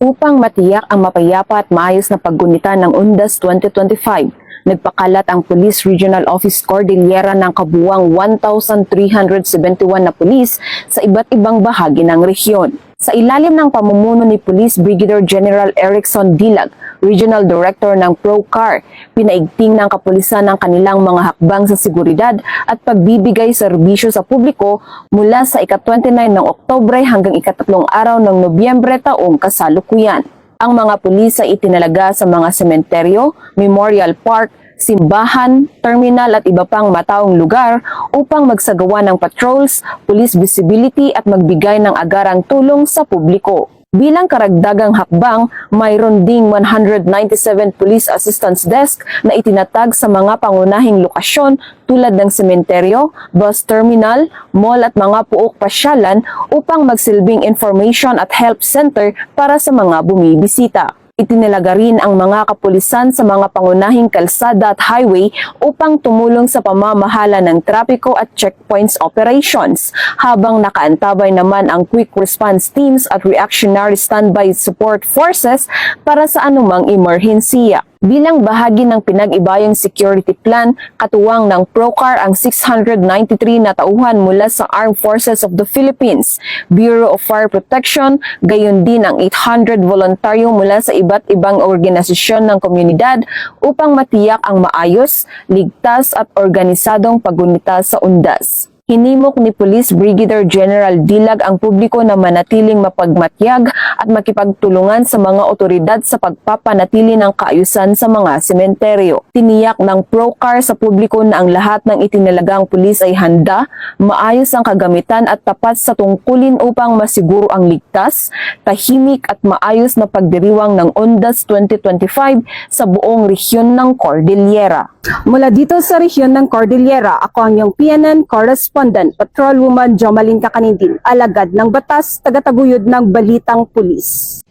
Upang matiyak ang mapayapa at maayos na paggunita ng UNDAS 2025, nagpakalat ang Police Regional Office Cordillera ng kabuuang 1,371 na pulis sa iba't ibang bahagi ng rehiyon. Sa ilalim ng pamumuno ni Police Brigadier General Erickson Dilag, Regional Director ng ProCAR, pinaigting ng kapulisan ng kanilang mga hakbang sa seguridad at pagbibigay serbisyo sa publiko mula sa ika-29 ng Oktubre hanggang ika-3 araw ng Nobyembre taong kasalukuyan. Ang mga pulis ay itinalaga sa mga sementeryo, memorial park, simbahan, terminal at iba pang mataong lugar upang magsagawa ng patrols, police visibility at magbigay ng agarang tulong sa publiko. Bilang karagdagang hakbang, mayroon ding 197 Police Assistance Desk na itinatag sa mga pangunahing lokasyon tulad ng sementeryo, bus terminal, mall at mga puok pasyalan upang magsilbing information at help center para sa mga bumibisita. Itinalaga rin ang mga kapulisan sa mga pangunahing kalsada at highway upang tumulong sa pamamahala ng trapiko at checkpoints operations, habang nakaantabay naman ang quick response teams at reactionary standby support forces para sa anumang emerhensiya. Bilang bahagi ng pinag-ibayong security plan, katuwang ng ProCAR ang 693 na tauhan mula sa Armed Forces of the Philippines, Bureau of Fire Protection, gayon din ang 800 voluntaryo mula sa iba't ibang organisasyon ng komunidad upang matiyak ang maayos, ligtas at organisadong paggunita sa UNDAS. Hinimok ni Police Brigadier General Dilag ang publiko na manatiling mapagmatyag at makipagtulungan sa mga otoridad sa pagpapanatili ng kaayusan sa mga sementeryo. Tiniyak ng ProCAR sa publiko na ang lahat ng itinalagang pulis ay handa, maayos ang kagamitan at tapat sa tungkulin upang masiguro ang ligtas, tahimik at maayos na pagdiriwang ng UNDAS 2025 sa buong rehiyon ng Cordillera. Mula dito sa rehiyon ng Cordillera, ako ang iyong PNN Correspondent, Patrolwoman Jomalyn Kakanindin, alagad ng batas, tagataguyod ng Balitang Pulis.